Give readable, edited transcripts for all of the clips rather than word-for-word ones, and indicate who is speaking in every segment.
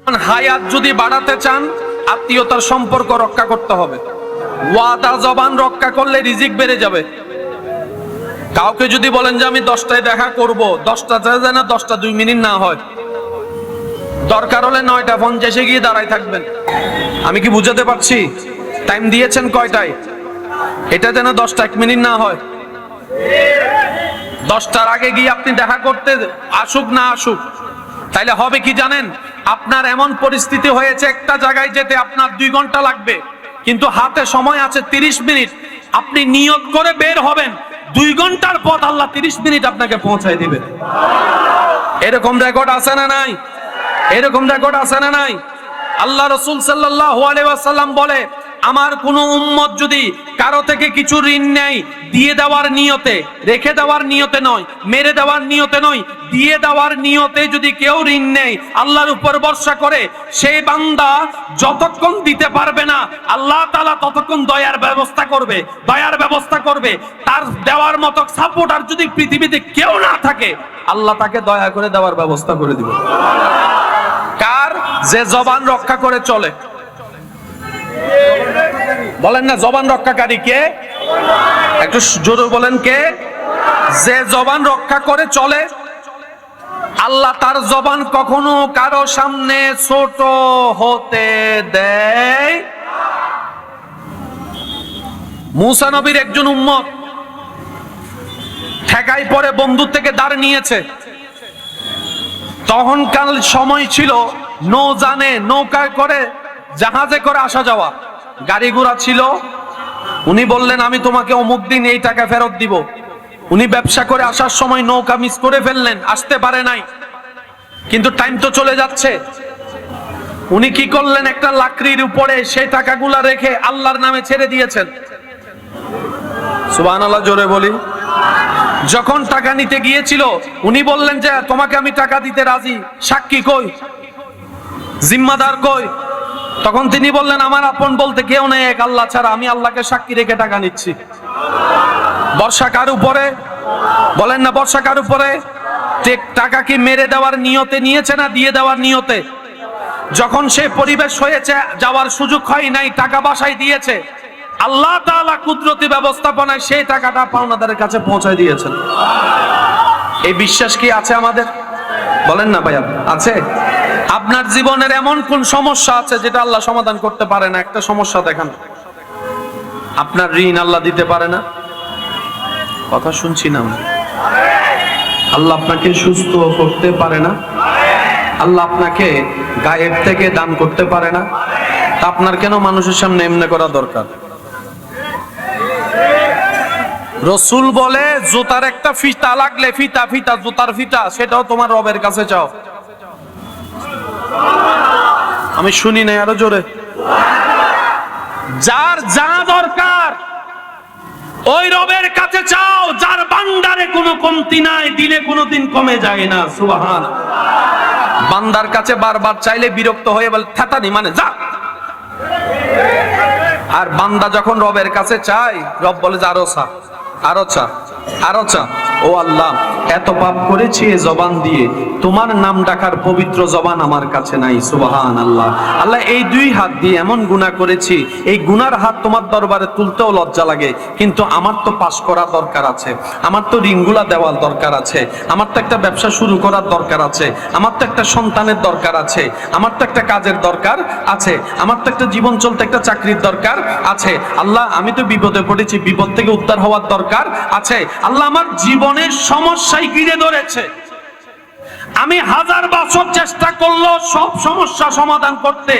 Speaker 1: হায়াত যদি বাড়াতে চান, আত্মীয়তার সম্পর্ক রক্ষা করতে হবে। ওয়াদা জবান রক্ষা করলে রিজিক বেড়ে যাবে। কাউকে যদি বলেন যে আমি 10টায় দেখা করব, 10টা যেন 10টা 2 মিনিট না হয়, দরকার হলে 9টা 50 গিয়ে দাঁড়ায় থাকবেন। আমি কি বুঝাতে পারছি? টাইম দিয়েছেন কয়টায়, এটা যেন 10টা 1 মিনিট না হয়। 10টার আগে গিয়ে আপনি দেখা করতে আসুক না আসুক, তাইলে হবে কি জানেন? আপনার এমন পরিস্থিতি হয়েছে একটা জায়গায় যেতে আপনার 2 ঘন্টা লাগবে, কিন্তু হাতে সময় আছে 30 মিনিট। আপনি নিয়ত করে বের হবেন, 2 ঘন্টার পথ আল্লাহ 30 মিনিট আপনাকে পৌঁছায় দিবে। এরকম রেকর্ড আছে না নাই? এরকম রেকর্ড আছে না নাই? আল্লাহ রাসূল সাল্লাল্লাহু আলাইহি ওয়াসাল্লাম বলে, আমার কোন উম্মত যদি কারো থেকে কিছু ঋণ নেয়, দিয়ে দেওয়ার নিয়তে, রেখে দেওয়ার নিয়তে নয়, মেরে দেওয়ার নিয়তে নয়, দিয়ে দেওয়ার নিয়তে যদি কেউ ঋণ নেয়, আল্লাহর উপর ভরসা করে, সেই বান্দা যতক্ষণ দিতে পারবে না, আল্লাহ তাআলা ততক্ষণ দয়ার ব্যবস্থা করবে, দয়ার ব্যবস্থা করবে। তার দেওয়ার মতো সাপোর্টার যদি পৃথিবীতে কেউ না থাকে, আল্লাহ তাকে দয়া করে দেওয়ার ব্যবস্থা করে দিবে। কার? যে জবান রক্ষা করে চলে। বলেন না, জবান রক্ষাকারী কে? একটু জোরে বলেন, কে? যে জবান রক্ষা করে চলে, আল্লাহ তার জবান কখনো কারো সামনে ছোট হতে দেয়। মুসা নবীর একজন উম্মত ঠেকাই পরে বন্ধু থেকে দাঁড় নিয়েছে। তখনকার সময় ছিল নৌজানে, নৌকায় করে, জাহাজে করে আসা যাওয়া, গাড়ি ঘোড়া ছিল। উনি বললেন আমি তোমাকে অমুক দিন এই টাকা ফেরত দিব। উনি ব্যবসা করে আসার সময় নৌকা মিস করে ফেললেন, আসতে পারে নাই, কিন্তু টাইম তো চলে যাচ্ছে। উনি কি করলেন? একটা লাকড়ির উপরে সেই টাকাগুলা রেখে আল্লাহর নামে ছেড়ে দিয়েছেন। সুবহানাল্লাহ, জোরে বলি। যখন টাকা নিতে গিয়েছিল, উনি বললেন যে তোমাকে আমি টাকা দিতে রাজি, সাক্ষী কই, জিম্মাদার কই? তখন তিনি বললেন আমার আপন বলতে কেউ নেই এক আল্লাহ ছাড়া, আমি আল্লাহকে সাক্ষী রেখে টাকা নিচ্ছি। বর্ষা কার উপরে? বলেন না, বর্ষা কার উপরে? টাকা কি মেরে দেওয়ার নিয়তে নিয়েছে না দিয়ে দেওয়ার নিয়তে? যখন সে পরিবেশ হয়েছে, যাওয়ার সুযোগ হয় নাই, টাকা বাসায় দিয়েছে, আল্লাহ তাআলা কুদরতি ব্যবস্থাপনায় সেই টাকাটা পাওনাদারের কাছে পৌঁছায় দিয়েছেন। এই বিশ্বাস কি আছে আমাদের? বলেন না ভাইয়া, আছে? আপনার জীবনের এমন কোন সমস্যা আছে যেটা আল্লাহ সমাধান করতে পারে না? একটা সমস্যা দেখান। আপনার ঋণ আল্লাহ দিতে পারে না? কথা শুনছি না। আল্লাহ আপনাকে সুস্থ করতে পারে না? আল্লাহ আপনাকে গায়েব থেকে দান করতে পারে না? তা আপনার কেন মানুষের সামনে এমনি করা দরকার? রসুল বলে জুতার একটা ফিতা লাগলে, ফিতা ফিতা জুতার ফিতা, সেটাও তোমার রবের কাছে চাও। আমি শুনি না, আরো জোরে। যার যা দরকার ওই রবের কাছে চাও, যার বান্দারে কোনো কমতি নাই, দিলে কোনোদিন কমে যায় না। সুবহানাল্লাহ। বান্দার কাছে বারবার চাইলে বিরক্ত হয়ে বলে থাতানি, মানে যা। আর বান্দা যখন রবের কাছে চায়, রব বলে যে আরো চা, আরো চা, আরো চা। ও আল্লাহ, এত পাপ করেছি এই জবান দিয়ে, তোমার নাম ডাকার পবিত্র জবান আমার কাছে নাই। সুবহানাল্লাহ। আল্লাহ, এই 2 হাত দিয়ে এমন গুনাহ করেছি, এই গুনার হাত তোমার দরবারে তুলতেও লজ্জা লাগে, কিন্তু আমার তো পাস করা দরকার আছে, আমার তো ঋণগুলা দেওয়ার দরকার আছে, আমার তো একটা ব্যবসা শুরু করার দরকার আছে, আমার তো একটা সন্তানের দরকার আছে, আমার তো একটা কাজের দরকার আছে, আমার তো একটা জীবন চলতে একটা চাকরির দরকার আছে। আল্লাহ, আমি তো বিপদে পড়েছি, বিপদ থেকে উদ্ধার হওয়ার দরকার আছে। আল্লাহ, আমার জীবনের সমস্যায় ঘিরে ধরেছে, আমি 1000 বছর চেষ্টা করলেও সব সমস্যা সমাধান করতে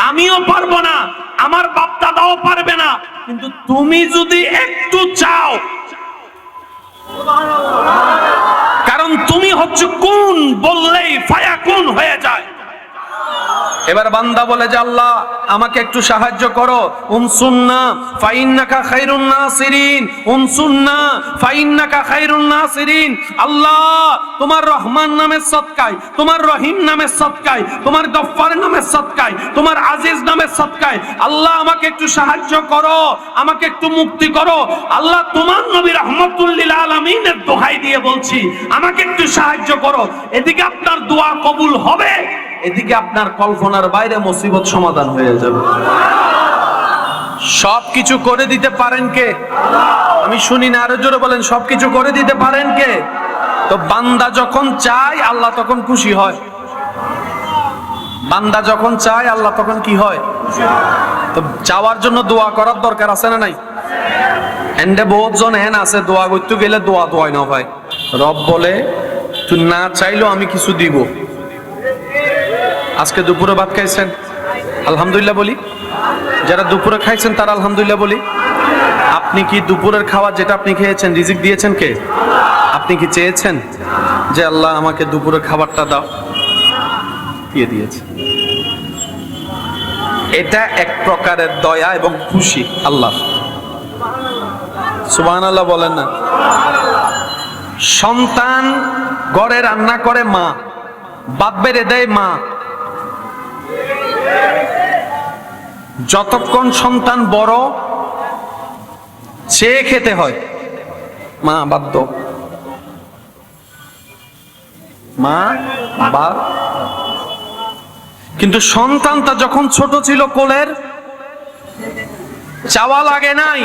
Speaker 1: আমিও পারবো না, আমার বাপ দাদাও পারবে না, কিন্তু তুমি যদি একটু চাও, কারণ তুমি হচ্ছে কুন বললেই ফায়াকুন হয়ে যায়। এবার বান্দা বলে যে আল্লাহ আমাকে একটু সাহায্য করো, উনসুন্না ফাইন্নাকা খায়রুন নাসিরিন, উনসুন্না ফাইন্নাকা খায়রুন নাসিরিন। আল্লাহ, তোমার রহমান নামের সদকায়, তোমার রহিম নামের সদকায়, তোমার গফফার নামের সদকায়, তোমার আজিজ নামের সদকায় আল্লাহ আমাকে একটু সাহায্য করো, আমাকে একটু মুক্তি করো। আল্লাহ, তোমার নবী রাহমাতুল লিল আলামিনের দোহাই দিয়ে বলছি, আমাকে একটু সাহায্য করো। এদিকে আপনার দোয়া কবুল হবে, এদিকে আপনার কল্পনার বাইরে মুসিবত সমাধান হয়ে যাবে। সবকিছু করে দিতে পারেন কে? আমি শুনি না, আরো জোরে বলেন, সবকিছু করে দিতে পারেন কে? তো বান্দা যখন চায় আল্লাহ তখন খুশি হয়। বান্দা যখন চায় আল্লাহ তখন কি হয়? তো চাওয়ার জন্য দোয়া করার দরকার আছে না নাই? এন্ডে বহুত জন হেন আছে দোয়া করতে গেলে দোয়া হয় না ভাই। রব বলে তুই না চাইলেও আমি কিছু দিব। আজকে দুপুরে ভাত খাইছেন, আলহামদুলিল্লাহ বলি। যারা দুপুরে খাইছেন তারা আলহামদুলিল্লাহ বলি। আপনি কি দুপুরের খাওয়া যেটা আপনি খেয়েছেন রিজিক দিয়েছেন কে? আপনি কি চেয়েছেন যে আল্লাহ আমাকে দুপুরের খাবারটা দাও? দিয়ে দিয়েছে। এটা এক প্রকারের দয়া এবং খুশি আল্লাহ। সুবহানাল্লাহ বলেন না। সন্তান ঘরে রান্না করে মা, ভাত বেড়ে দেয় মা। যতক্ষণ সন্তান বড় সে খেতে হয়, মা বাধ্য, মা বাদ। কিন্তু সন্তানটা যখন ছোট ছিল কোলের, চাওয়া লাগে নাই,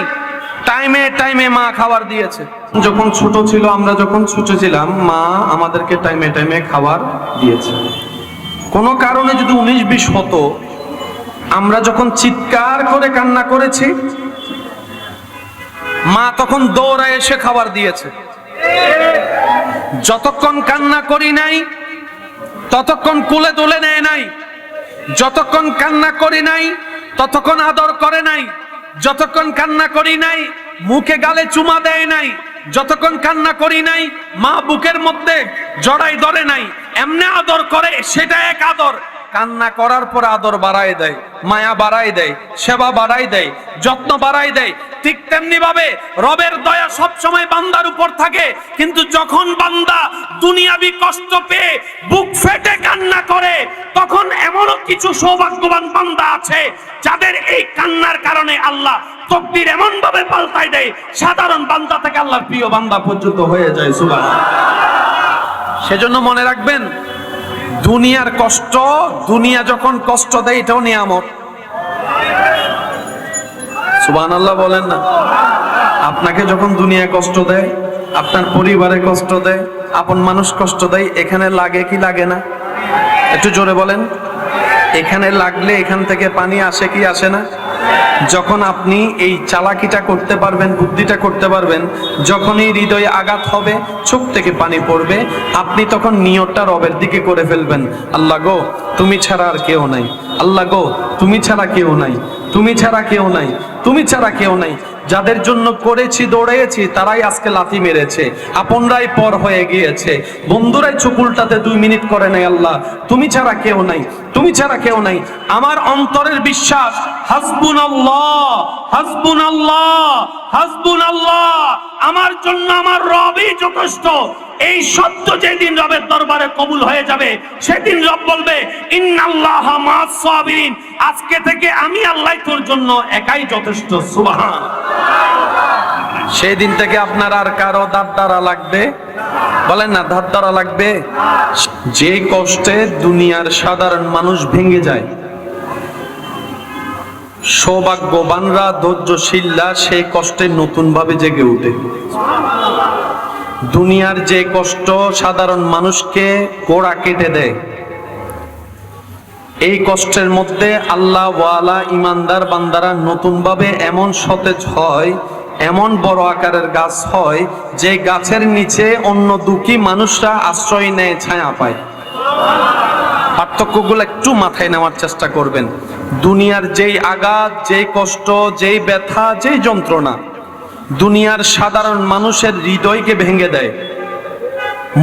Speaker 1: টাইমে টাইমে মা খাবার দিয়েছে। যখন ছোট ছিল, আমরা যখন ছোট ছিলাম, মা আমাদেরকে টাইমে টাইমে খাবার দিয়েছে। কোনো কারণে যদি 19-20 হতো, আমরা যখন চিৎকার করে কান্না করেছি, মা তখন দৌড়ায় এসে খাবার দিয়েছে। যতক্ষণ কান্না করি নাই ততক্ষণ কোলে তুলে নেয় নাই, যতক্ষণ কান্না করি নাই ততক্ষণ আদর করে নাই, যতক্ষণ কান্না করি নাই মুখে গালে চুমা দেয় নাই, যতক্ষণ কান্না করি নাই মা বুকের মধ্যে জড়াই ধরে নাই। এমনি আদর করে, সেটা এক আদর। কান্না করার পর আদর বাড়ায় দেয়, মায়া বাড়ায় দেয়, সেবা বাড়ায় দেয়, যত্ন বাড়ায় দেয়। ঠিক তেমনি ভাবে রবের দয়া সব সময় বান্দার উপর থাকে। কিন্তু যখন বান্দা দুনিয়াবি কষ্ট পেয়ে বুক ফেটে কান্না করে, তখন এমনও কিছু সৌভাগ্যবান বান্দা আছে যাদের এই কান্নার কারণে আল্লাহ তকদির এমন ভাবে পাল্টায় দেয়, সাধারণ বান্দা থেকে আল্লাহর প্রিয় বান্দা পর্যন্ত হয়ে যায়। সুবহানাল্লাহ। সেজন্য মনে রাখবেন, দুনিয়ার কষ্ট, দুনিয়া যখন কষ্ট দেয় এটাও নিয়ামত। সুবহানাল্লাহ বলেন না। আপনাকে যখন দুনিয়া কষ্ট দেয়, আপনার পরিবারে কষ্ট দেয়, আপন মানুষ কষ্ট দেয়, এখানে লাগে কি লাগে না? একটু জোরে বলেন। এখানে লাগলে এখান থেকে পানি আসে কি আসে না? যখন আপনি এই চালাকিটা করতে পারবেন, বুদ্ধিটা করতে পারবেন, যখন এই হৃদয়ে আঘাত হবে, চোখ থেকে পানি পড়বে, আপনি তখন নিয়তটা রবের দিকে করে ফেলবেন। আল্লাহ গো, তুমি ছাড়া আর কেউ নাই। আল্লাহ গো, তুমি ছাড়া কেউ নাই, তুমি ছাড়া কেউ নাই, তুমি ছাড়া কেউ নাই। যাদের জন্য করেছি, দৌড়েছি, তারাই আজকে লাথি মেরেছে, আপনরাই পর হয়ে গিয়েছে, বন্ধুরাই চুকুলটাতে 2 মিনিট করে নাই। আল্লাহ, তুমি ছাড়া কেউ নাই, তুমি ছাড়া কেউ নাই। আমার অন্তরের বিশ্বাস, হাসবুনাল্লাহ, হাসবুনাল্লাহ, হাসবুনাল্লাহ, আমার জন্য আমার রবই যথেষ্ট। এই সত্য যেদিন রবের দরবারে কবুল হয়ে যাবে, সেদিন রব বলবে ইন্নাল্লাহা মা'আস সাবিরিন, আজকে থেকে আমি আল্লাহ তোর জন্য একাই যথেষ্ট। সুবহান। সেদিন থেকে আপনার আর কারো ধার ধারা লাগবে? বলেন না, ধার ধারা লাগবে। যে কষ্টে দুনিয়ার সাধারণ মানুষ ভেঙে যায়, সৌভাগ্যবানরা, ধৈর্যশীলরা সেই কষ্টে নতুন ভাবে জেগে ওঠে। দুনিয়ার যে কষ্ট সাধারণ মানুষকে গোড়া কেটে দেয়, এই কষ্টের মধ্যে আল্লাহ ওয়ালা ইমানদার বান্দারা নতুন ভাবে এমন সতেজ হয়, এমন বড় আকারের গাছ হয়, যে গাছের নিচে অন্য দুঃখী মানুষরা আশ্রয় নেয়, ছায়া পায়। পার্থক্যগুলো একটু মাথায় নেওয়ার চেষ্টা করবেন। দুনিয়ার যেই আঘাত, যেই কষ্ট, যেই ব্যথা, যেই যন্ত্রণা দুনিয়ার সাধারণ মানুষের হৃদয়কে ভেঙে দেয়,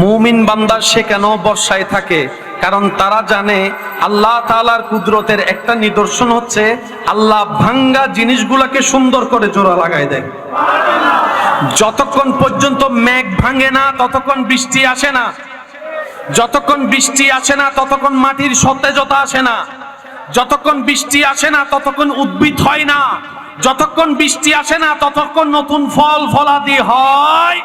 Speaker 1: মুমিন বান্দা সে কেন বর্ষায় থাকে? কারণ তারা জানে আল্লাহ তাআলার কুদরতের একটা নিদর্শন হচ্ছে আল্লাহ ভাঙ্গা জিনিসগুলোকে সুন্দর করে জোড়া লাগায় দেয়। যতক্ষণ পর্যন্ত মেঘ ভাঙে না ততক্ষণ বৃষ্টি আসে না, যতক্ষণ বৃষ্টি আসে না ততক্ষণ মাটির সতেজতা আসে না, যতক্ষণ বৃষ্টি আসে না ততক্ষণ উদ্ভিদ হয় না, যতক্ষণ বৃষ্টি আসে না ততক্ষণ নতুন ফল ফলাদি হয়।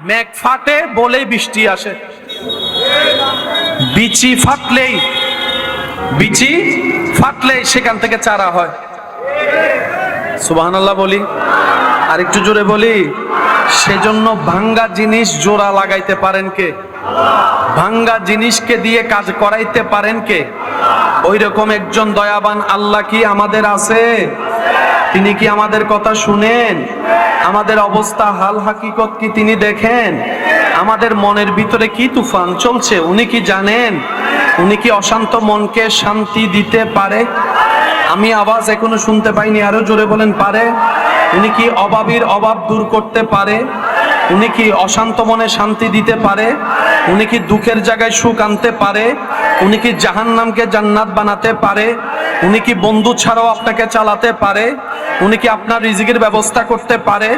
Speaker 1: মেঘ ফাটে বলেই বৃষ্টি আসে, বিচি ফাটলেই বিচি ফাটলে সেখান থেকে চারা হয়। সুবহানাল্লাহ বলি, আর একটু জোরে বলি। সেজন্য ভাঙ্গা জিনিস জোড়া লাগাইতে পারেন কে? ভাঙ্গা জিনিসকে দিয়ে কাজ করাইতে পারেন কে? ওই রকম একজন দয়াবান আল্লাহ কি আমাদের আছে? তিনি কি আমাদের কথা শুনেন? আমাদের অবস্থা হাল হাকিকত কি তিনি দেখেন? আমাদের মনের ভিতরে কি তুফান চলছে উনি কি জানেন? উনি কি অশান্ত মনকে শান্তি দিতে পারে? আমি আওয়াজ এখনো শুনতে পাইনি, আরো জোরে বলেন পারে? উনি কি অভাবীর অভাব দূর করতে পারে? উনি কি অশান্ত মনে শান্তি দিতে পারে? উনি কি দুঃখের জায়গায় সুখ আনতে পারে? উনি কি জাহান্নামকে জান্নাত বানাতে পারে? উনি কি বন্ধু ছাড়াও আপনাকে চালাতে পারে? উনি কি আপনার রিজিকের ব্যবস্থা করতে পারে?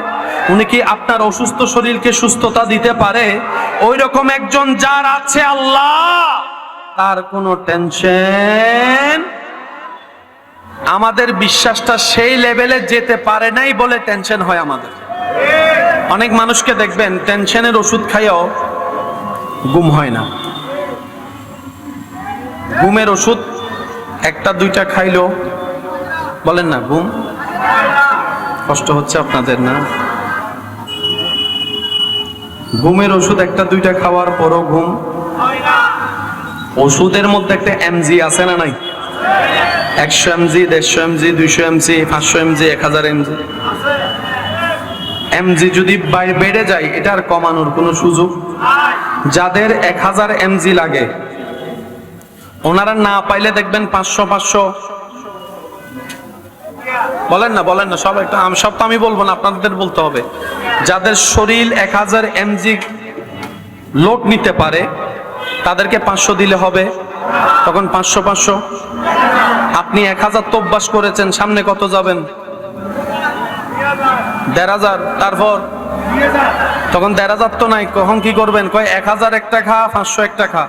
Speaker 1: উনি কি আপনার অসুস্থ শরীরকে সুস্থতা দিতে পারে? ওই রকম একজন যার আছে আল্লাহ, তার কোনো টেনশন। আমাদের বিশ্বাসটা সেই লেভেলে যেতে পারে নাই বলে টেনশন হয় আমাদের। অনেক মানুষকে দেখবেন টেনশনের ওষুধ খাইও ঘুম হয় না। ঘুমের ওষুধ একটা দুইটা খাইলো বলেন না ঘুম। কষ্ট হচ্ছে আপনাদের না? ঘুমের ওষুধ একটা দুইটা খাওয়ার পরও ঘুম। ওষুধের মধ্যে একটা এমজি আছে না নাই? 100 MG, 150 MG, 200 MG, 500 MG, 1000 MG. MG যদি বেড়ে যায় এটা আর কমানোর কোনো সুযোগ? যাদের 1000 এমজি লাগে ওনারা না পাইলে দেখবেন 500 বলেন না সব একটা সব তো আমি বলবো না, আপনাদের বলতে হবে। যাদের শরীর 1000 এমজি লোড নিতে পারে তাদেরকে 500 দিলে হবে, তখন 500। আপনি 1000 তো অভ্যাস করেছেন, সামনে কত যাবেন? 1500। তারপর তখন 1500 তো নাই, কখন কি করবেন? কয় 1000 একটা খা, 500 একটা খা।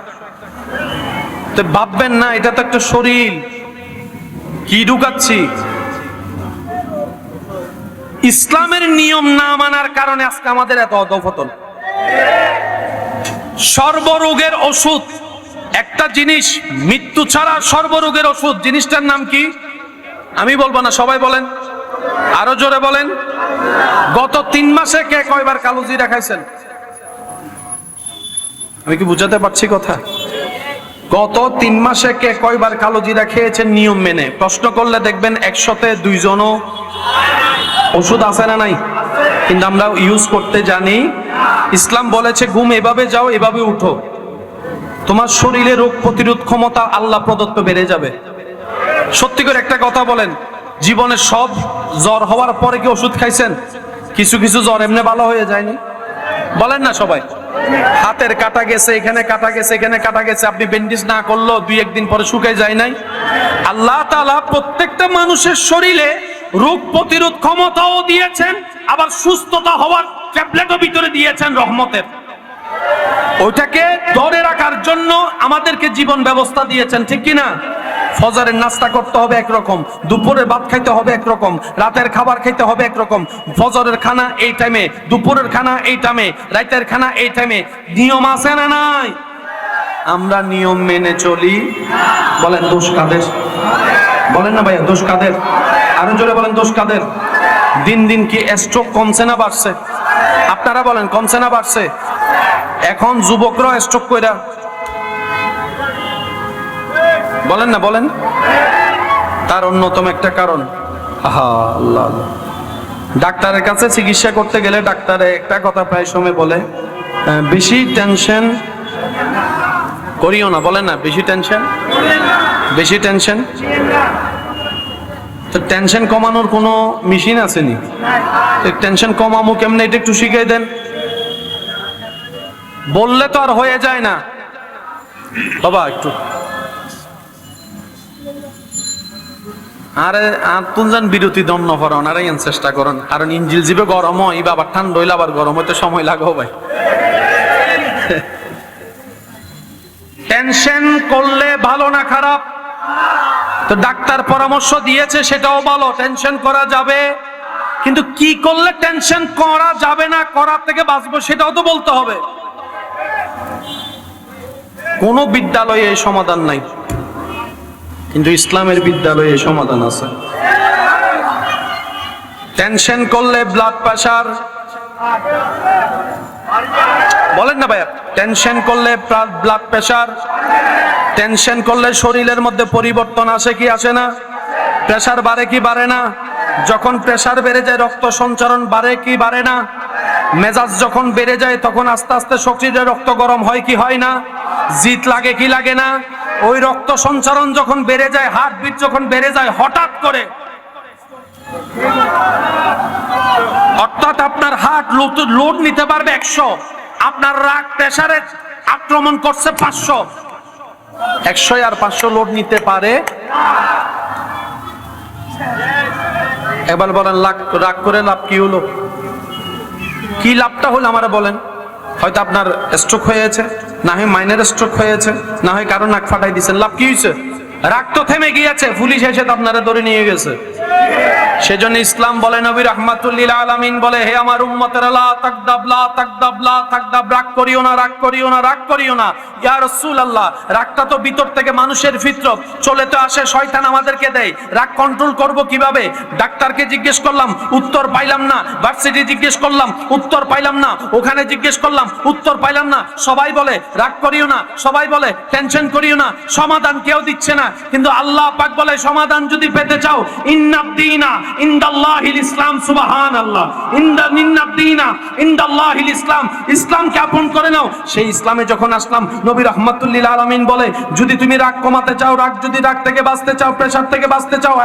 Speaker 1: তো ভাববেন না এটা তো একটা শরীর, কি ঢুকাচ্ছি? ইসলামের নিয়ম না মানার কারণে আজকে আমাদের এত অধঃপতন। সর্বরোগের ওষুধ একটা জিনিস, মৃত্যু ছাড়া সর্বরোগের ওষুধ, জিনিসটার নাম কি? আমি বলবো না, সবাই বলেন, আরো জোরে বলেন। গত 3 মাসে কে কয়বার কালোজিরা খাইছেন? আমি কি বুঝাতে পারছি কথা? গত 3 মাসে কে কয়বার কালোজিরা খেয়েছেন নিয়ম মেনে? প্রশ্ন করলে দেখবেন 100তে 2 জনও। ওষুধ আছে না নাই? কিন্তু আমরা ইউজ করতে জানি। ইসলাম বলেছে ঘুম এভাবে যাও, এভাবে উঠো, তোমার শরীরে রোগ প্রতিরোধ ক্ষমতা আল্লাহ প্রদত্ত বেড়ে যাবে। সত্যি করে একটা কথা বলেন, জীবনে সব জ্বর হওয়ার পরে কি ওষুধ খাইছেন? কিছু কিছু জ্বর এমনি ভালো হয়ে যায়নি? বলেন না সবাই। হাতের কাটা গেছে, এখানে কাটা গেছে, এখানে কাটা গেছে, আপনি ব্যান্ডেজ না করলো 2-1 দিন পরে শুকায় যায় নাই? আল্লাহ তাআলা প্রত্যেকটা মানুষের শরীরে রোগ প্রতিরোধ ক্ষমতাও দিয়েছেন, আবার সুস্থতা হওয়ার ট্যাবলেটও ভিতরে দিয়েছেন রহমতের। ওইটাকে ধরে রাখার জন্য আমাদেরকে জীবন ব্যবস্থা দিয়েছেন, ঠিক কিনা? ফজরের নাস্তা করতে হবে একরকম, দুপুরের ভাত খাইতে হবে একরকম, রাতের খাবার খাইতে হবে একরকম। ফজরের খানা এই টাইমে, দুপুরের খানা এই টাইমে, রাতের খানা এই টাইমে। নিয়ম আছে না নাই? আমরা নিয়ম মেনে চলি। বলেন দোষ কাদের? বলেন না ভাইয়া, দোষ কাদের? আরো জোরে বলেন, দোষ কাদের? দিন দিন কি স্ট্রোক কমছে না বাড়ছে? আপনারা বলেন, কমছে না বাড়ছে? এখন যুবকরা স্ট্রোক কইরা, বলেন না বলেন। তার অন্যতম একটা কারণ আল্লাহ। ডাক্তারের কাছে চিকিৎসা করতে গেলে ডাক্তারে একটা কথা প্রায় সময় বলে, বেশি টেনশন করিও না। বলেন না, বেশি টেনশন। তো টেনশন কমানোর কোনো মেশিন আসেনি? টেনশন কমামো কেমনে এটা একটু শিখিয়ে দেন। বললে তো আর হয়ে যায় না বাবা। একটু আরে তুলজান বিরতি দম নফরন আর চেষ্টা করেন, কারণ ইঞ্জিল জিবে গরম হয়, বাবা ঠান্ডা হইলে আবার গরম হইতে সময় লাগো ভাই। টেনশন করলে ভালো না খারাপ? তো ডাক্তার পরামর্শ দিয়েছে সেটাও ভালো, টেনশন করা যাবে, কিন্তু কি করলে টেনশন করা যাবে না, করার থেকে বাঁচবো সেটাও তো বলতে হবে। কোন বিদ্যালয়ে এই সমাধান নাই। কিন্তু ইসলামের বিদ্যালয়ে সমাধান আছে। টেনশন করলে ব্লাড প্রেশার, বলেন না ভাইয়া, টেনশন করলে ব্লাড প্রেশার, টেনশন করলে শরীরের মধ্যে পরিবর্তন আসে কি আসে না? প্রেশার বাড়ে কি বাড়ে না? যখন প্রেশার বেড়ে যায় রক্ত সঞ্চারণ বাড়ে কি বাড়ে না? মেজাজ যখন বেড়ে যায় তখন আস্তে আস্তে শরীরে রক্ত গরম হয় কি হয় না? জিত লাগে কি লাগে না? ওই রক্ত সঞ্চারণ যখন বেড়ে যায়, হার্টবিট যখন বেড়ে যায় হঠাৎ করে, অর্থাৎ আপনার হার্ট লোড নিতে পারবে 100, আপনার রাগ প্রেসারে আক্রমণ করছে 500, 100 আর 500 লোড নিতে পারে। এবার বলেন রাগ করে লাভ কি হলো? কি লাভটা হলো আমারে বলেন? হয়তো আপনার স্ট্রোক হয়েছে, না হয় মাইনার স্ট্রোক হয়েছে, না হয় কারো নাক ফাটাই দিয়েছেন, লাভ কি হয়েছে? রাগ তো থেমে গিয়েছে, পুলিশ এসে তো আপনারা ধরে নিয়ে গেছে। সেজন্য ইসলাম বলে, নবী রাহমাতুল লিল আলামিন বলে, হে আমার উম্মতেরা, লা তাকদাব লা তাকদাব লা তাকদাব, রাগ করিও না, রাগ করিও না, রাগ করিও না। ইয়া রাসূলুল্লাহ, রাগটা তো ভিতর থেকে মানুষের ফিতরত, চলে তো আসে, শয়তান আমাদেরকে দেয়। রাগ কন্ট্রোল করব কিভাবে? ডাক্তারকে জিজ্ঞেস করলাম, উত্তর পাইলাম না। ভার্সিটি জিজ্ঞেস করলাম, উত্তর পাইলাম না। ওখানে জিজ্ঞেস করলাম, উত্তর পাইলাম না। সবাই বলে রাগ করিও না, সবাই বলে টেনশন করিও না, সমাধান কেউ দিচ্ছে না। কিন্তু আল্লাহ পাক বলে, সমাধান যদি পেতে চাও, ইন্নাদ-দীনা ইনদাল্লাহিল ইসলাম, সুবহানাল্লাহ, ইন্নাদ-দীনা ইনদাল্লাহিল ইসলাম, ইসলামকে আপন করে নাও। সেই ইসলামে যখন আসলাম, নবী রাহমাতুল লিল আলামিন বলে, যদি তুমি রাগ কমাতে চাও, রাগ থেকে বাঁচতে চাও, প্রেসার থেকে বাঁচতে চাও,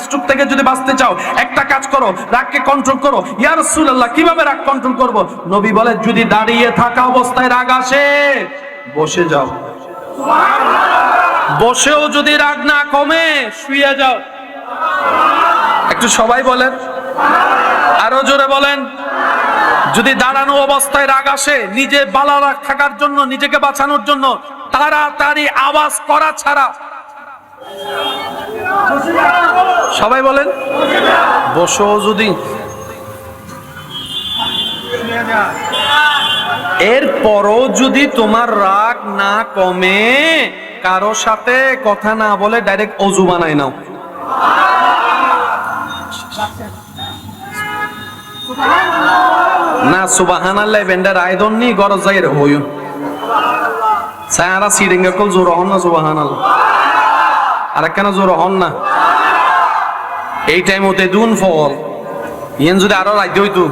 Speaker 1: স্ট্রোক থেকে যদি বাঁচতে চাও, একটা কাজ করো, রাগকে কন্ট্রোল করো। ইয়া রাসূলুল্লাহ, কিভাবে রাগ কন্ট্রোল করব? নবী বলে, যদি দাঁড়িয়ে থাকা অবস্থায় রাগ আসে, বসে যাও। বসেও যদি রাগ না কমে, শুয়ে যাও। একটু সবাই বলেন, আরো জোরে বলেন। যদি দাঁড়ানো অবস্থায় রাগ আসে, নিজে বালা রাগ থাকার জন্য, নিজেকে বাঁচানোর জন্য তাড়াতাড়ি আওয়াজ করা ছাড়া, সবাই বলেন, বসো। যদি এরপরও যদি তোমার রাগ না কমে, কারো সাথে কথা না বলে ডাইরেক্ট অজু বানাই নাও। না সুবহানাল্লাহ বেন্ডার আইদন নি গরজ যাই রে হইও সারা সিরিঙ্গা কল জোর হন না, সুবহানাল্লাহ। আর কেন জোর হন না? এই টাইম হতে দুন ফল ইয়েন যদি আরো রাইতে হইতো,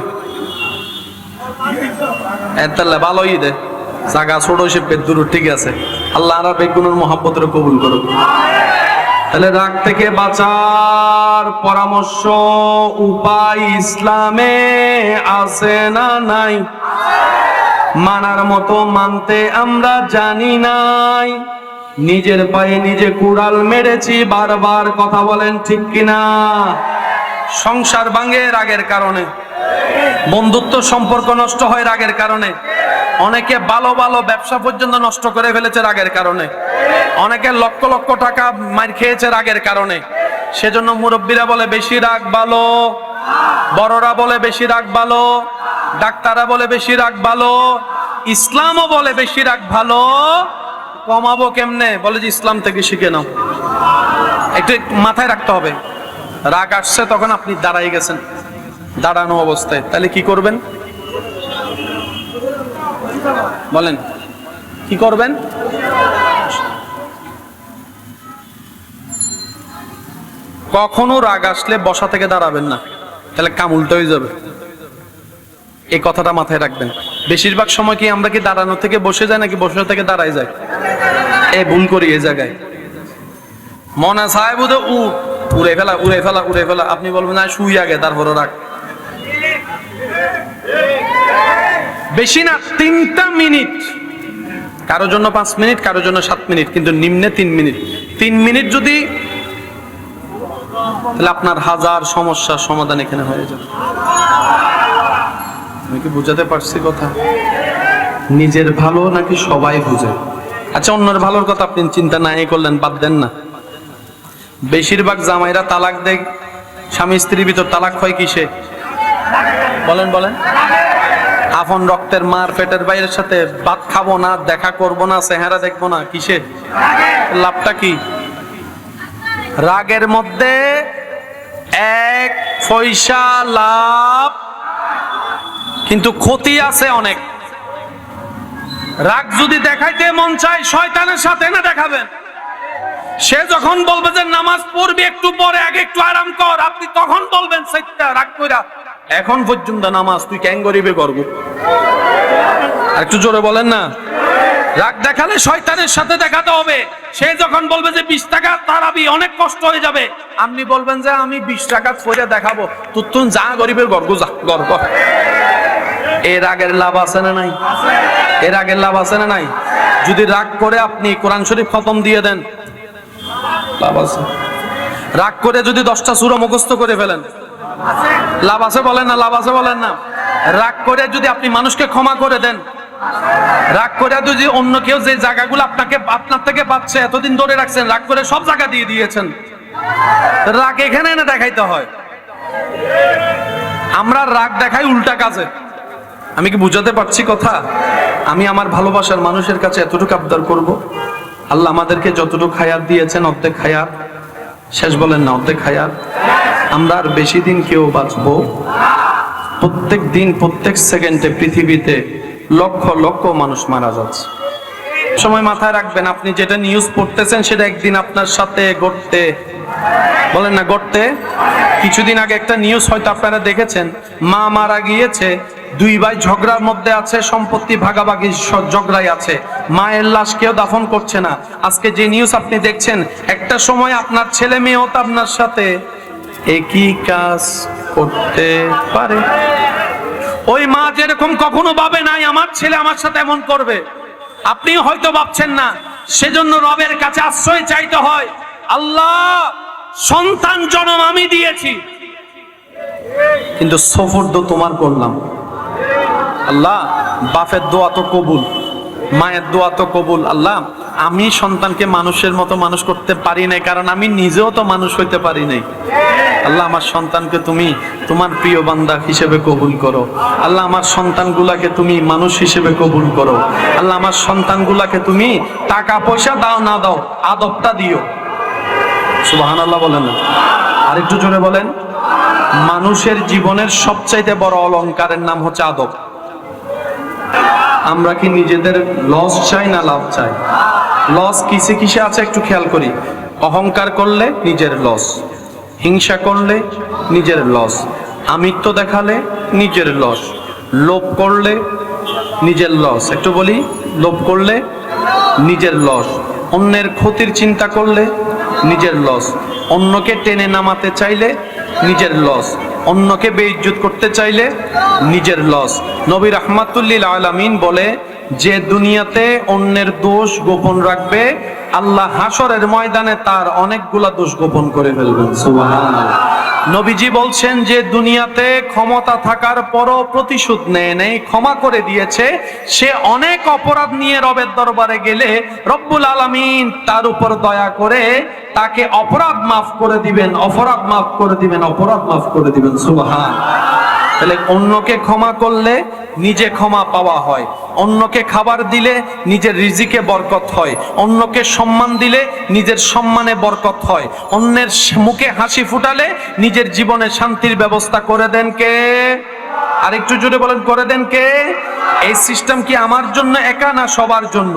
Speaker 1: এতাল্লা ভালোই দে জাগা ছোট সে বেদুর, ঠিক আছে। আল্লাহ আর বেগুনের মহব্বতের কবুল করুক। তাহলে রাগ থেকে বাঁচার পরামর্শ, উপায় ইসলামে আছে না নাই? মানার মতো মানতে আমরা জানি নাই, নিজের পায়ে নিজে কুড়াল মেরেছি বারবার। কথা বলেন ঠিক কিনা? সংসার ভাঙে রাগের কারণে, বন্ধুত্ব সম্পর্ক নষ্ট হয় রাগের কারণে, অনেকে ভালো ভালো ব্যবসা পর্যন্ত নষ্ট করে ফেলেছে রাগের কারণে, অনেকে লক্ষ লক্ষ টাকা মার খেয়েছে রাগের কারণে। সেজন্য মুরব্বীরা বলে বেশি রাগ ভালো, বড়রা বলে বেশি রাগ ভালো, ডাক্তাররা বলে বেশি রাগ ভালো, ইসলামও বলে বেশি রাগ ভালো। কমাবো কেমনে? বলে যে ইসলাম থেকে শিখে নাও। একটু মাথায় রাখতে হবে, রাগ আসছে তখন আপনি দাঁড়াই গেছেন, দাঁড়ানো অবস্থায়, তাহলে কি করবেন বলেন? কি করবেন? কখনো রাগ আসলে বসা থেকে দাঁড়াবেন না, তাহলে কাম উল্টো হয়ে যাবে। এই কথাটা মাথায় রাখবেন। বেশিরভাগ সময় কি আমরা কি দাঁড়ানো থেকে বসে যাই নাকি বসে থেকে দাঁড়াই যায়? এ ভুল করি এই জায়গায়। মনে চায় বোধ উড়ে ফেলা উড়ে ফেলা উড়ে ফেলা, আপনি বলবেন না শুই আগে তারপরে রাগ। বেশি না 3টা মিনিট, কারো জন্য 5 মিনিট, কারো জন্য 7 মিনিট, কিন্তু নিম্নে 3 মিনিট। 3 মিনিট যদি, তাহলে আপনার হাজার সমস্যার সমাধান এখানে হয়ে যাবে। আমি কি বুঝাতে পারছি কথা? নিজের ভালো নাকি সবাই বুঝে? আচ্ছা, অন্যের ভালোর কথা আপনি চিন্তা নাই করলেন, বাদ দেন না। বেশিরভাগ জামাইরা তালাক দেয়, স্বামী স্ত্রীর ভিতর তালাক হয় কিসে? বলেন বলেন। আপন রক্তের মার পেটের বাইরের সাথে ভাত খাবো না, দেখা করবো না, চেহারা দেখবো না, কিসে? লাভটা কি? রাগের মধ্যে এক পয়সা লাভ, কিন্তু ক্ষতি আছে অনেক। রাগ যদি দেখাইতে মন চায় শয়তানের সাথে না দেখাবেন। সে যখন বলবে যে নামাজ পড়বি একটু পরে, আগে একটু আরাম কর, আপনি তখন বলবেন সেটা রাগ কইরা এখন পর্যন্ত নামাজ তুই কেন গরিবে করবো। আর একটু জোরে বলেন না। রাগ দেখালে শয়তানের সাথে দেখাতে হবে। সে যখন বলবে যে 20 টাকা তারাবি অনেক কষ্ট হয়ে যাবে, আপনি বলবেন যে আমি 20 টাকা পরে দেখাবো, তুই যা গরিবের গর্ব যা গর্ব। এর আগের লাভ আছে না নাই? এর আগের লাভ আছে না নাই? যদি রাগ করে আপনি কোরআন শরীফ খতম দিয়ে দেন, লাভ আছে। রাগ করে যদি 10টা সূরা মুখস্থ করে ফেলেন, লাভ আছে বলেন না? লাভ আছে বলেন না? রাগ করে যদি আপনি মানুষকে ক্ষমা করে দেন, রাগ করে যদি অন্য কেউ যে জায়গাগুলো আপনার থেকে পাচ্ছে, এতদিন ধরে রাখছেন, রাগ করে সব জায়গা দিয়ে দিয়েছেন, রাগ এখানে না দেখাইতে হয়। আমরা রাগ দেখাই উল্টা কাজে। আমি কি বুঝাতে পারছি কথা? আমি আমার ভালোবাসার মানুষের কাছে এতটুকু আবদার করব, আল্লাহ আমাদেরকে যতটুকু হায়াত দিয়েছেন, অর্ধেক হায়াত, শেষ বলেন না, অর্ধেক হায়াত। আমরা আর বেশি দিন কেউ বাঁচবো? প্রত্যেক দিন প্রত্যেক সেকেন্ডে পৃথিবীতে লক্ষ লক্ষ মানুষ মারা যাচ্ছে। সময় মাথায় রাখবেন, আপনি যেটা নিউজ পড়তেছেন সেটা একদিন আপনার সাথে ঘটতে, বলেন না ঘটতে। কিছুদিন আগে একটা নিউজ হয়তো আপনারা দেখেছেন, মা মারা গিয়েছে, 2 ভাই ঝগড়ার মধ্যে আছে, সম্পত্তি ভাগাভাগি ঝগড়াই আছে, মায়ের লাশ কেউ দাফন করছে না। আজকে যে নিউজ আপনি দেখছেন, একটা সময় আপনার ছেলে মেয়েও তো আপনার সাথে একই কাজ করতে পারে। ওই মা যেরকম কখনো ভাবে নাই আমার ছেলে আমার সাথে এমন করবে, আপনি হয়তো ভাবছেন না। সেজন্য রবের কাছে আশ্রয় চাইতে হয়। আল্লাহ, সন্তান জন্ম আমি দিয়েছি, কিন্তু সফরদ তোমার করলাম। আল্লাহ, বাপের দোয়া তো কবুল, মায়ের দোয়া তো কবুল। আল্লাহ, আমি সন্তানকে মানুষের মতো মানুষ করতে পারি নাই, কারণ আমি নিজেও তো মানুষ হইতে পারি নাই। আল্লাহ, আমার সন্তানকে তুমি তোমার প্রিয় বান্দা হিসেবে কবুল করো। আল্লাহ, আমার সন্তানগুলাকে তুমি মানুষ হিসেবে কবুল করো। আল্লাহ, আমার সন্তানগুলাকে তুমি টাকা পয়সা দাও না দাও, আদবটা দিও। সুবহানাল্লাহ বলেন না? আরেকটু জোরে বলেন। মানুষের জীবনের সবচাইতে বড় অলংকারের নাম হচ্ছে আদব। আমরা কি নিজেদের লস চাই না লাভ চাই? লস কিসে কিসে আছে একটু খেয়াল করি। অহংকার করলে নিজের লস, হিংসা করলে নিজের লস, আমিত্ব দেখালে নিজের লস, লোভ করলে নিজের লস। একটু বলি, লোভ করলে নিজের লস, অন্যের ক্ষতির চিন্তা করলে নিজের লস, অন্যকে টেনে নামাতে চাইলে নিজের লস, অন্যকে বেইজ্জত করতে চাইলে নিজের লস। নবী রাহমাতুল লিল আলামিন বলে, যে দুনিয়াতে অন্যের দোষ গোপন রাখবে, আল্লাহ হাসরের ময়দানে তার অনেকগুলা দোষ গোপন করে ফেলবেন। সুবহানাল্লাহ। নবীজি বলছেন, যে দুনিয়াতে ক্ষমতা থাকার পরও প্রতিশোধ নেই, ক্ষমা করে দিয়েছে, সে অনেক অপরাধ নিয়ে রবের দরবারে গেলে রব্বুল আলামিন তার উপর দয়া করে তাকে অপরাধ মাফ করে দিবেন, অপরাধ মাফ করে দিবেন, অপরাধ মাফ করে দিবেন। সুবহানাল্লাহ। তাহলে অন্যকে ক্ষমা করলে নিজে ক্ষমা পাওয়া হয়, অন্যকে খাবার দিলে নিজের রিজিকে বরকত হয়, অন্যকে সম্মান দিলে নিজের সম্মানে বরকত হয়, অন্যের মুখে হাসি ফুটালে নিজের জীবনে শান্তির ব্যবস্থা করে দেন কে? আরেকটু জোরে বলেন, করে দেন কে? এই সিস্টেম কি আমার জন্য একা না সবার জন্য?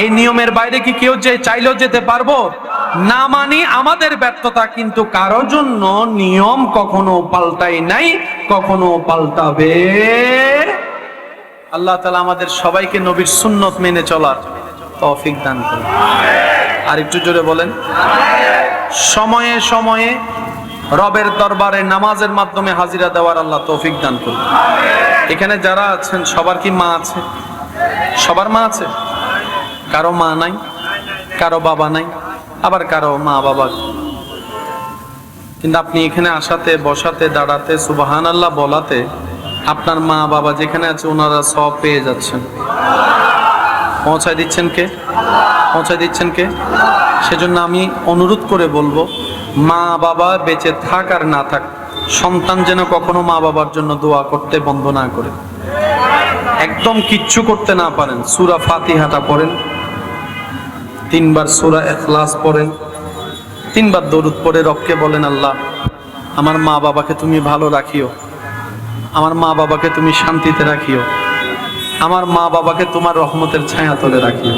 Speaker 1: এই নিয়মের বাইরে কি কেউ যে চাইলেও যেতে পারবো? না মানি আমাদের ব্যর্থতা, কিন্তু কারো জন্য নিয়ম কখনো পাল্টাই নাই, কখনো পাল্টাবে। আল্লাহ তাআলা আমাদের সবাইকে নবীর সুন্নত মেনে চলার তৌফিক দান করুন। আর একটু জোরে বলেন। সময়ে সময়ে রবের দরবারে নামাজের মাধ্যমে হাজিরা দেওয়ার আল্লাহ তৌফিক দান করুন। এখানে যারা আছেন সবার কি মা আছে? সবার মা আছে? কারো মা নাই, কারো বাবা নাই, আবার কারো মা বাবা। কিন্তু আপনি এখানে আসাতে, বসাতে, দাঁড়াতে, সুবহানাল্লাহ বলাতে আপনার মা বাবা যেখানে আছে ওনারা সব পেয়ে যাচ্ছেন। পৌঁছায় দিচ্ছেন কে? পৌঁছায় দিচ্ছেন কে? সেজন্য আমি অনুরোধ করে বলবো, মা বাবা বেঁচে থাক আর না থাক, সন্তান যেন কখনো মা বাবার জন্য দোয়া করতে বন্ধ না করে। একদম কিচ্ছু করতে না পারেন, সূরা ফাতিহাটা পড়েন, 3 বার সূরা ইখলাস পড়েন, তিনবার দরুদ পড়ে রবকে বলেন, আল্লাহ আমার মা বাবাকে তুমি ভালো রাখিও, আমার মা বাবাকে তুমি শান্তিতে রাখিও, আমার মা বাবাকে তোমার রহমতের ছায়া তলে রাখিও।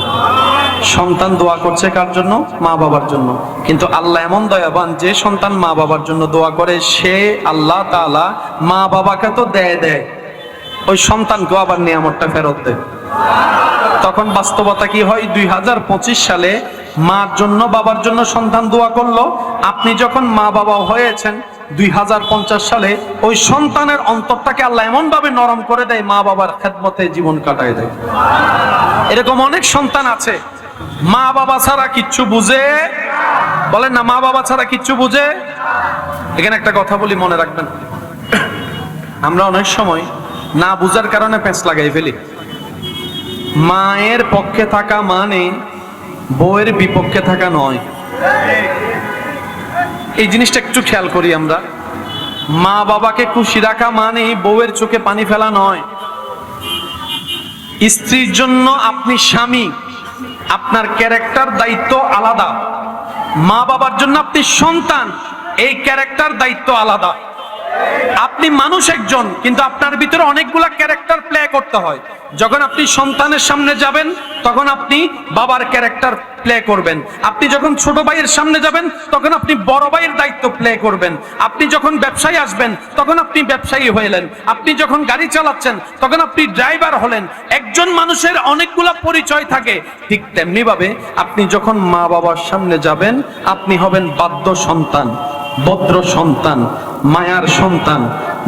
Speaker 1: সন্তান দোয়া করছে কার জন্য? মা বাবার জন্য। কিন্তু আল্লাহ এমন দয়াবান, যে সন্তান মা বাবার জন্য দোয়া করে সে আল্লাহ তাআলা মা বাবাকে তো দেয়, ওই সন্তানকেও আবার নিয়ামতটা ফেরত দেয়। তখন বাস্তবতা কি হয়? 2025 সালে মার জন্য বাবার জন্য সন্তান দোয়া করলো, আপনি যখন মা বাবা হয়েছেন 2050 সালে ওই সন্তানের অন্তরটাকে আল্লাহ এমন ভাবে নরম করে দেয়, মা বাবার খেদমতে জীবন কাটায় দেয়। এরকম অনেক সন্তান আছে মা বাবা ছাড়া কিচ্ছু বুঝে, বলেন না, মা বাবা ছাড়া কিচ্ছু বুঝে। এখানে একটা কথা বলি, মনে রাখবেন, আমরা অনেক সময় না বুঝার কারণে পেঁচ লাগাই ফেলি। মায়ের পক্ষে থাকা মানে বউয়ের বিপক্ষে থাকা নয়। এই জিনিসটা একটু খেয়াল করি আমরা। মা বাবাকে খুশি রাখা মানে বউয়ের চোখে পানি ফেলা নয়। স্ত্রীর জন্য আপনি স্বামী, আপনার ক্যারেক্টার দায়িত্ব আলাদা। মা বাবার জন্য আপনি সন্তান, এই ক্যারেক্টার দায়িত্ব আলাদা। আপনি মানুষ একজন, কিন্তু আপনার ভিতরে অনেকগুলা ক্যারেক্টার প্লে করতে হয়। যখন আপনি সন্তানের সামনে যাবেন তখন আপনি বাবার ক্যারেক্টার প্লে করবেন। আপনি যখন ছোট ভাইয়ের সামনে যাবেন তখন আপনি বড় ভাইয়ের দায়িত্ব প্লে করবেন। আপনি যখন ব্যবসায়ী আসবেন তখন আপনি ব্যবসায়ী হলেন। আপনি যখন গাড়ি চালাচ্ছেন তখন আপনি ড্রাইভার হলেন। একজন মানুষের অনেকগুলা পরিচয় থাকে। ঠিক তেমনি ভাবে আপনি যখন মা বাবার সামনে যাবেন আপনি হবেন বাধ্য সন্তান, ভদ্র সন্তান, মায়ার সন্তান,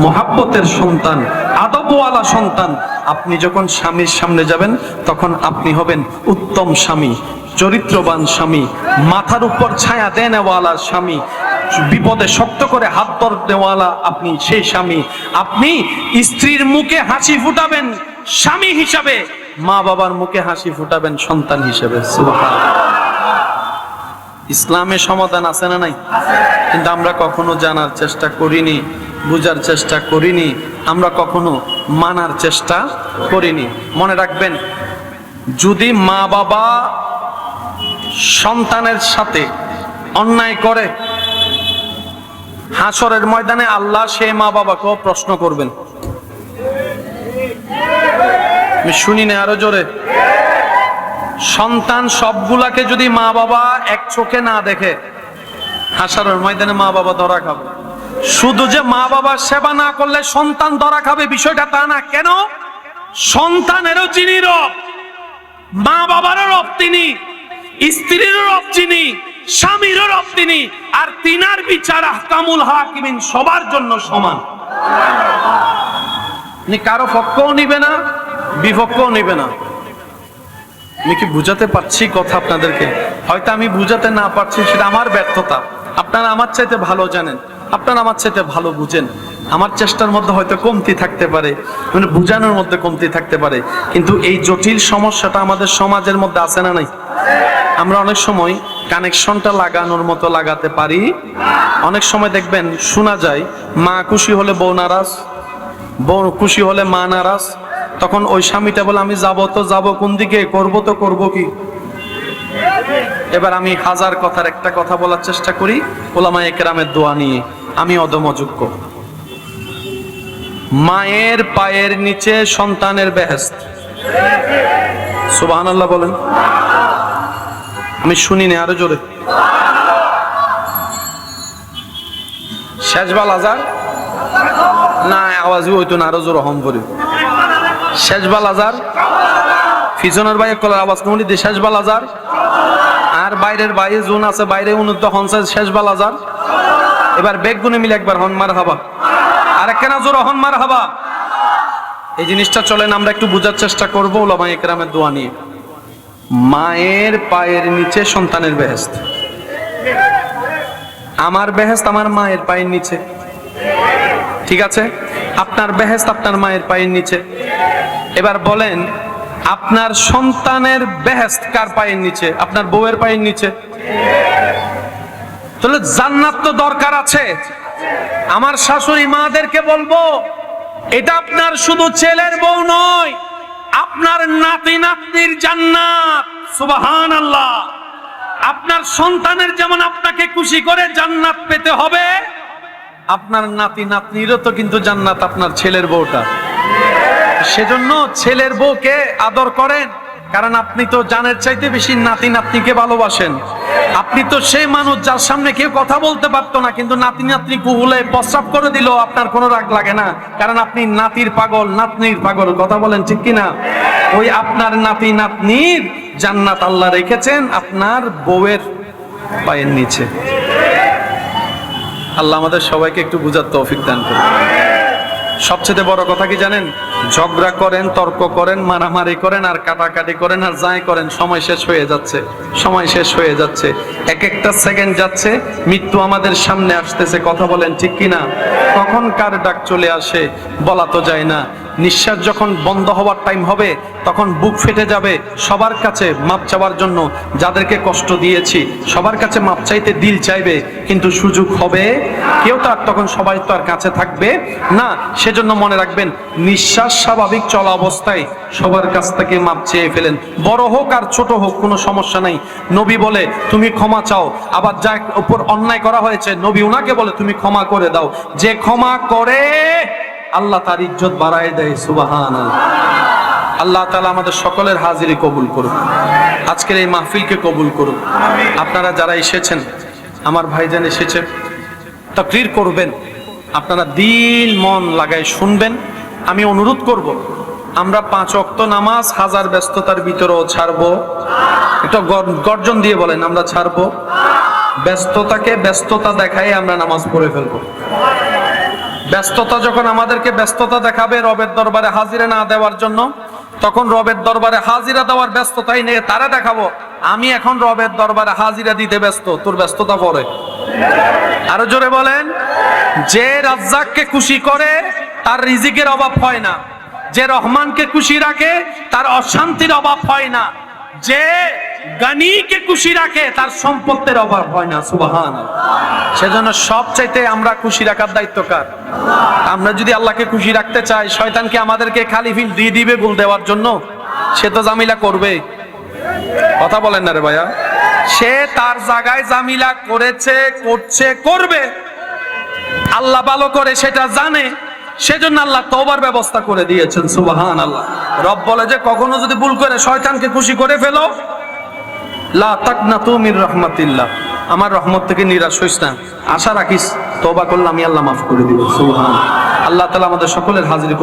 Speaker 1: মোহাব্বতের সন্তান, আদবওয়ালা সন্তান। আপনি যখন স্বামীর সামনে যাবেন তখন আপনি হবেন উত্তম স্বামী, চরিত্রবান স্বামী, মাথার উপর ছায়া দেনেওয়ালা স্বামী, বিপদে শক্ত করে হাত ধরনেওয়ালা আপনি সেই স্বামী। আপনি স্ত্রীর মুখে হাসি ফুটাবেন স্বামী হিসাবে, মা বাবার মুখে হাসি ফুটাবেন সন্তান হিসেবে। সুবহানাল্লাহ। ইসলামে সমাধান আছে না নাই? কিন্তু আমরা কখনো জানার চেষ্টা করিনি, বুঝার চেষ্টা করিনি, আমরা কখনো মানার চেষ্টা করিনি। মনে রাখবেন, যদি মা বাবা সন্তানের সাথে অন্যায় করে, হাসরের ময়দানে আল্লাহ সে মা বাবাকেও প্রশ্ন করবেন। আমি শুনি না, আরো জোরে। সন্তান সবগুলাকে যদি মা বাবা এক চোখে না দেখে, হাসরের ময়দানে মা বাবা ধরা খাবে। শুধু যে মা বাবার সেবা না করলে সন্তান ধরা খাবে বিষয়টা তা না। কেন? সন্তানেরও যিনি রব, মা বাবারও রব তিনি, স্ত্রীরও রব যিনি, স্বামীরও রব তিনি, আর তিনার বিচার আহকামুল হাকিমিন সবার জন্য সমান। কারো পক্ষও নিবে না, বিপক্ষও নিবে না। আমি কি বুঝাতে পারছি কথা আপনাদেরকে? হয়তো আমি বুঝাতে না পারছি, সেটা আমার ব্যর্থতা। আপনারা আমার চাইতে ভালো জানেন, আপনারা আমার চাইতে ভালো বুঝেন। আমার চেষ্টার মধ্যে হয়তো কমতি থাকতে পারে, মানে বুঝানোর মধ্যে কমতি থাকতে পারে, কিন্তু এই জটিল সমস্যাটা আমাদের সমাজের মধ্যে আছে না নাই? আমরা অনেক সময় কানেকশনটা লাগানোর মতো লাগাতে পারি। অনেক সময় দেখবেন শোনা যায় মা খুশি হলে বউ নারাজ, বউ খুশি হলে মা নারাজ। তখন ওই স্বামীটা বলে আমি যাবো তো যাবো কোন দিকে, করবো তো করবো কি। এবার আমি হাজার কথার একটা কথা বলার চেষ্টা করি উলামায়ে কেরামের দোয়া নিয়ে। আমি অদম অযোগ্য। মায়ের পায়ের নিচে সন্তানের বেহেশত। সুবহানাল্লাহ বলেন। আমি শুনি না, আরো জোরে। শেষবাল আজার না, আওয়াজই হইতো না, আরো জোরে হম করি। শেষবাল আজার, পিছনের ভাই কলার আওয়াজ কমলি দিয়ে শেষবাল আজার, আর বাইরের বাইরে জোন আছে, বাইরে উন্নত হনসা শেষবাল আজার। এবার বেগুনে মিলে একবার হন মার হাবা, আর কেন জোরে হন মার হাবা। এই জিনিসটা চলেন আমরা একটু বুঝার চেষ্টা করবো উলামায়ে কেরামের দোয়া নিয়ে। মায়ের পায়ের নিচে সন্তানের বেহেশত। আমার বেহেশত আমার মায়ের পায়ের নিচে, ঠিক আছে? আপনার বেহেশত আপনার মায়ের পায়ের নিচে। এবার বলেন আপনার সন্তানের বেহেশত কার পায়ের নিচে? আপনার বউয়ের পায়ের নিচে। তাহলে জান্নাত তো দরকার আছে। আমার শাশুড়ি মাদেরকে বলবো, এটা আপনার শুধু ছেলের বউ নয়, আপনার নাতি নাতনির জান্নাত। সুবহানাল্লাহ। আপনার সন্তানের যেমন আপনাকে খুশি করে জান্নাত পেতে হবে, আপনার নাতি নাতনিরও তো কিন্তু জান্নাত আপনার ছেলের বউটা। সেজন্য ছেলের বউকে আদর করেন, কারণ আপনি তো জানের চাইতে বেশি নাতি নাতনিকে ভালোবাসেন। আপনি তো সেই মানুষ যার সামনে কেউ কথা বলতে পারতো না, কিন্তু নাতি নাতনি কুহুলে প্রস্রাব করে দিল আপনার কোনো রাগ লাগে না, কারণ আপনি নাতির পাগল, নাতনির পাগল। কথা বলেন ঠিক কিনা? ওই আপনার নাতি নাতনির জান্নাত আল্লাহ রেখেছেন আপনার বউয়ের পায়ের নিচে। আল্লাহ আমাদের সবাইকে একটু বুঝার তৌফিক দান করুন। সবচেয়ে বড় কথা কি জানেন? ঝগড়া করেন, তর্ক করেন, মারামারি করেন, আর কাটাকাটি করেন, আর যাই করেন, সময় শেষ হয়ে যাচ্ছে, সময় শেষ হয়ে যাচ্ছে। এক একটা সেকেন্ড যাচ্ছে, মৃত্যু আমাদের সামনে আসতেছে। কথা বলেন ঠিক কিনা? কখন কার ডাক চলে আসে বলা তো যায় না। নিঃশ্বাস যখন বন্ধ হওয়ার টাইম হবে, তখন বুক ফেটে যাবে সবার কাছে মাপ চাওয়ার জন্য। যাদেরকে কষ্ট দিয়েছি সবার কাছে মাপ চাইতে দিল চাইবে, কিন্তু সুযোগ হবে কেউ তো আর তখন সবাই তো আর কাছে থাকবে না। সেজন্য মনে রাখবেন, নিঃশ্বাস স্বাভাবিক চলা অবস্থায় সবার কাছ থেকে মাপ চেয়ে ফেলেন, বড় হোক আর ছোট হোক, কোনো সমস্যা নাই। নবী বলে তুমি ক্ষমা চাও, আবার যার উপর অন্যায় করা হয়েছে নবী উনাকে বলে তুমি ক্ষমা করে দাও। যে ক্ষমা করে আল্লাহ তার ইজ্জত বাড়ায় দেয়। সুবহানাল্লাহ। আল্লাহ তাআলা আমাদের সকলের হাজিরি কবুল করুন, আজকের এই মাহফিলকে কবুল করুন। আপনারা যারা এসেছেন, আমার ভাইজান এসেছে, তাকরীর করবেন, আপনারা দিল মন লাগায় শুনবেন। আমি অনুরোধ করব, আমরা 5 ওয়াক্ত নামাজ হাজার ব্যস্ততার ভিতরেও ছাড়বো। এটা গর্জন দিয়ে বলেন, আমরা ছাড়বো। ব্যস্ততাকে ব্যস্ততা দেখায় আমরা নামাজ পড়ে ফেলবো। ব্যস্ততা যখন আমাদেরকে ব্যস্ততা দেখাবে রবের দরবারে হাজিরা না দেওয়ার জন্য, তখন রবের দরবারে হাজিরা দেওয়ার ব্যস্ততাই নিয়ে তারা দেখাবো আমি এখন রবের দরবারে হাজিরা দিতে ব্যস্ত, তোর ব্যস্ততা পড়ে। আরো জোরে বলেন, যে রাজ্জাককে খুশি করে তার রিজিকের অভাব হয় না, যে রহমানকে খুশি রাখে তার অশান্তির অভাব হয় না, যে গানিকে খুশি রাখে তার সম্পদের অভাব হয় না। সুবহানাল্লাহ। সেজন্য সবচাইতে আমরা খুশি রাখার দায়িত্ব কার? আমরা যদি আল্লাহকে খুশি রাখতে চাই, শয়তানকে আমাদেরকে খালি ফিল দিয়ে দিবে ভুল দেওয়ার জন্য, সে তো জামিলা করবে। কথা বলেন না রে ভাইয়া? সে তার জায়গায় জামিলা করেছে, করছে, করবে। আল্লাহ ভালো করে সেটা জানে, সেজন্য আল্লাহ তওবার ব্যবস্থা করে দিয়েছেন। সুবহানাল্লাহ। রব বলে যে কখনো যদি ভুল করে শয়তানকে খুশি করে ফেলো, লা তাকনাতু মির রাহমাতিল্লাহ, আমার রহমত থেকে নিরাশ হইস না, আশা রাখিস তওবা করলে আমি আল্লাহ মাফ করে দিব। সুবহানাল্লাহ। আল্লাহ তাআলা আমাদের সকলের হাজিরি